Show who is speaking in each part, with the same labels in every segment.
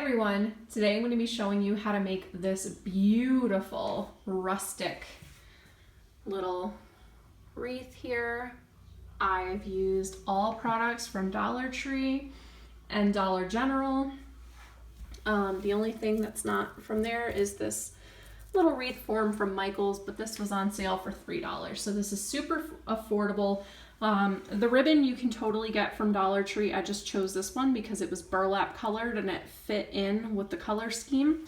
Speaker 1: everyone, today I'm going to be showing you how to make this beautiful rustic little wreath here. I've used all products from Dollar Tree and Dollar General. The only thing that's not from there is this little wreath form from Michael's, but this was on sale for $3. So this is super affordable. The ribbon you can totally get from Dollar Tree. I just chose this one because it was burlap colored and it fit in with the color scheme.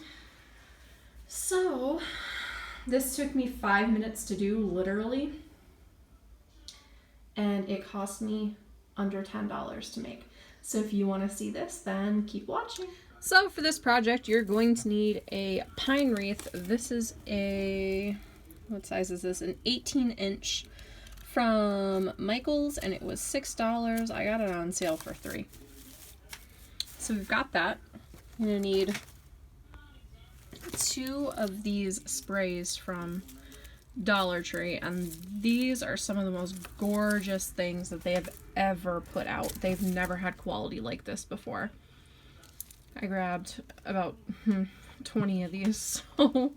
Speaker 1: So this took me 5 minutes to do, literally, and it cost me under $10 to make. So if you want to see this, then keep watching. So for this project, you're going to need a pine wreath. This is what size is this? An 18-inch from Michael's, and it was $6. I got it on sale for $3. So we've got that. I'm gonna need 2 of these sprays from Dollar Tree, and these are some of the most gorgeous things that they have ever put out. They've never had quality like this before. I grabbed about 20 of these, so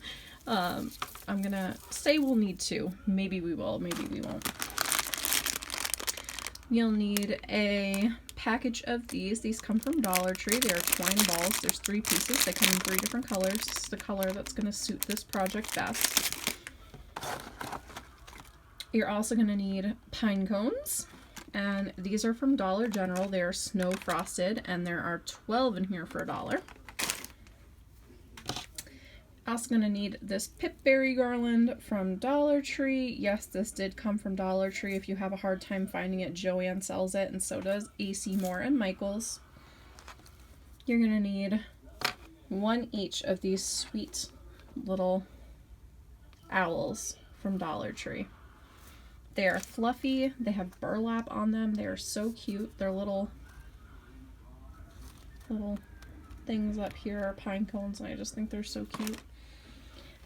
Speaker 1: I'm gonna say we'll need 2. Maybe we will, maybe we won't. You'll need a package of these. These come from Dollar Tree. They are twine balls. There's 3 pieces. They come in 3 different colors. This is the color that's gonna suit this project best. You're also gonna need pine cones. And these are from Dollar General. They are snow frosted, and there are 12 in here for $1. Also gonna need this pipberry garland from Dollar Tree. Yes, this did come from Dollar Tree. If you have a hard time finding it, Joann sells it, and so does AC Moore and Michaels. You're gonna need 1 each of these sweet little owls from Dollar Tree. They are fluffy. They have burlap on them. They are so cute. They're little things up here are pine cones, and I just think they're so cute.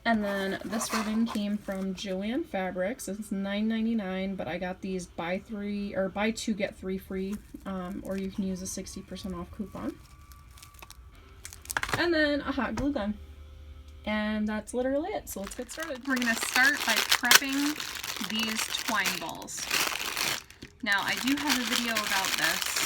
Speaker 1: And then this ribbon came from Joann Fabrics. It's $9.99, but I got these buy 2 get 3 free, or you can use a 60% off coupon. And then a hot glue gun. And that's literally it. So let's get started. We're gonna start by prepping these twine balls. Now I do have a video about this,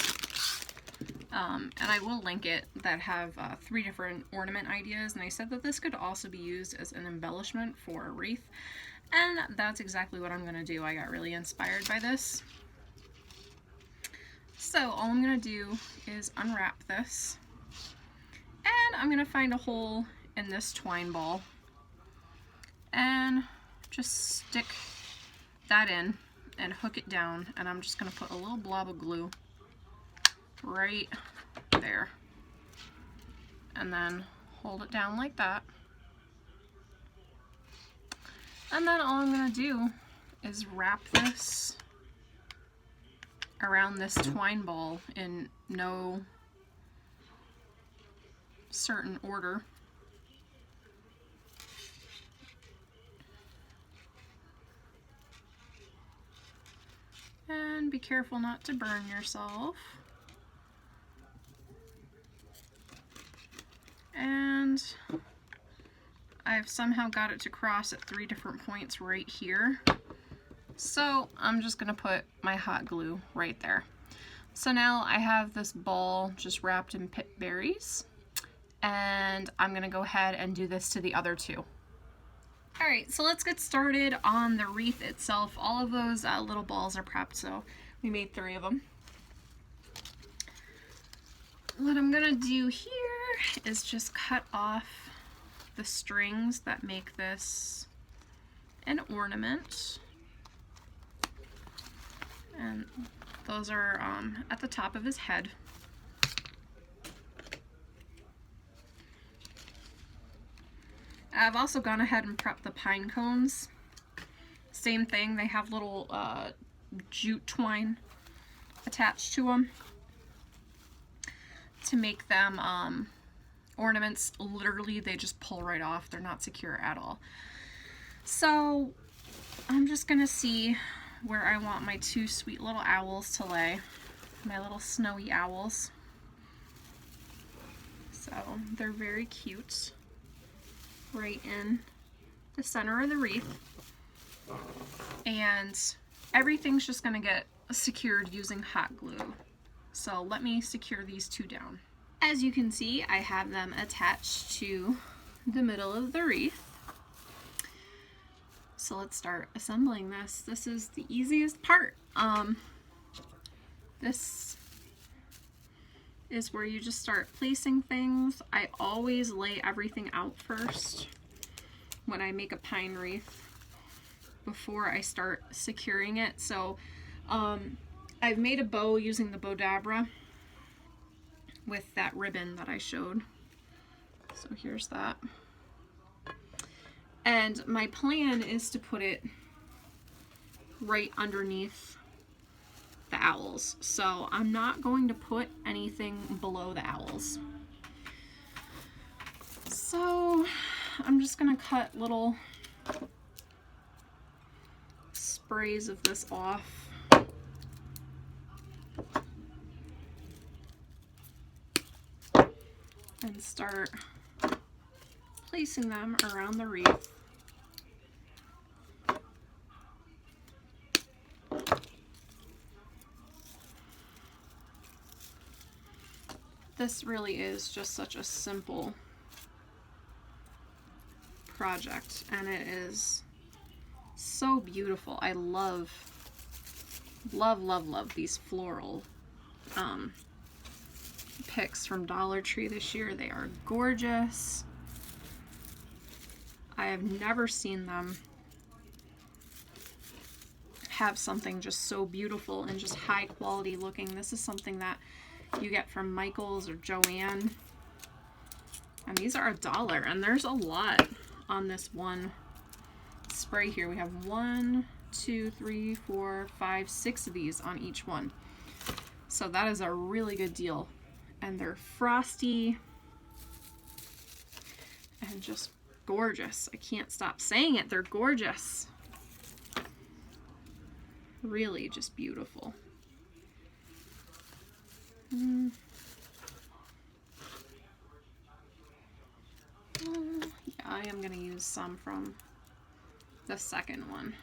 Speaker 1: and I will link it, that have 3 different ornament ideas, and I said that this could also be used as an embellishment for a wreath, and that's exactly what I'm going to do. I got really inspired by this. So all I'm going to do is unwrap this, and I'm going to find a hole in this twine ball and just stick that in and hook it down, and I'm just going to put a little blob of glue right there and then hold it down like that. And then all I'm going to do is wrap this around this twine ball in no certain order. And be careful not to burn yourself. And I've somehow got it to cross at 3 different points right here. So I'm just gonna put my hot glue right there. So now I have this ball just wrapped in pip berries, and I'm gonna go ahead and do this to the other 2. Alright, so let's get started on the wreath itself. All of those little balls are prepped, so we made 3 of them. What I'm gonna do here is just cut off the strings that make this an ornament. And those are at the top of his head. I've also gone ahead and prepped the pine cones. Same thing, they have little jute twine attached to them to make them ornaments. Literally, they just pull right off. They're not secure at all. So I'm just gonna see where I want my 2 sweet little owls to lay, my little snowy owls. So they're very cute right in the center of the wreath. And everything's just gonna get secured using hot glue. So let me secure these two down. As you can see, I have them attached to the middle of the wreath. So let's start assembling this. This is the easiest part. This is where you just start placing things. I always lay everything out first when I make a pine wreath before I start securing it. So I've made a bow using the Bowdabra with that ribbon that I showed. So here's that. And my plan is to put it right underneath the owls. So I'm not going to put anything below the owls. So I'm just gonna cut little sprays of this off. And start placing them around the wreath. This really is just such a simple project, and it is so beautiful. I love these floral picks from Dollar Tree this year. They are gorgeous. I have never seen them have something just so beautiful and just high quality looking. This is something that you get from Michael's or Joann. And these are $1, and there's a lot on this one spray here. We have 1, 2, 3, 4, 5, 6 of these on each one. So that is a really good deal. And they're frosty and just gorgeous. I can't stop saying it. They're gorgeous. Really just beautiful. Yeah, I am going to use some from the second one.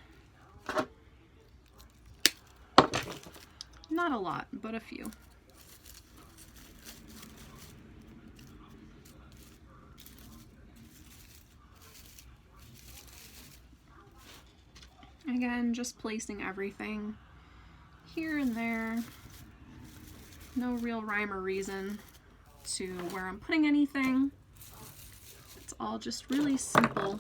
Speaker 1: Not a lot, but a few. Again, just placing everything here and there. No real rhyme or reason to where I'm putting anything. It's all just really simple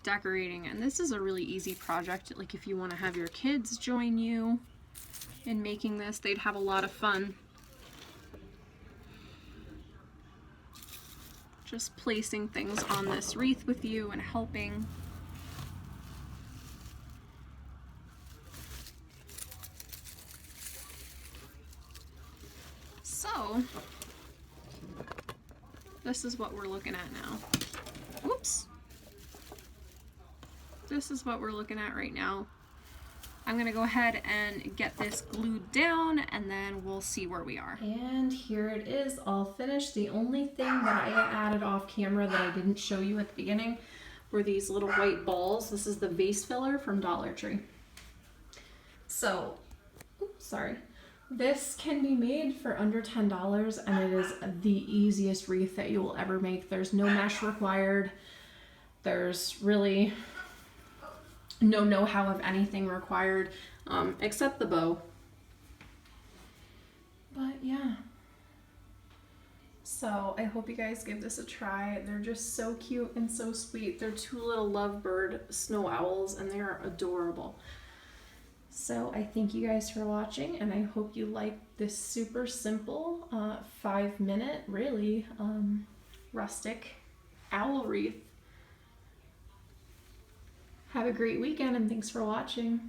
Speaker 1: decorating, and this is a really easy project. Like if you want to have your kids join you in making this, they'd have a lot of fun. Just placing things on this wreath with you and helping. So, this is what we're looking at now. Whoops. This is what we're looking at right now. I'm gonna go ahead and get this glued down, and then we'll see where we are. And here it is, all finished. The only thing that I added off camera that I didn't show you at the beginning were these little white balls. This is the vase filler from Dollar Tree. So, oops, sorry. This can be made for under $10, and it is the easiest wreath that you will ever make. There's no mesh required. There's really no know-how of anything required, except the bow. But yeah. So I hope you guys give this a try. They're just so cute and so sweet. They're two little lovebird snow owls, and they are adorable. So I thank you guys for watching, and I hope you like this super simple 5-minute, really, rustic owl wreath. Have a great weekend, and thanks for watching.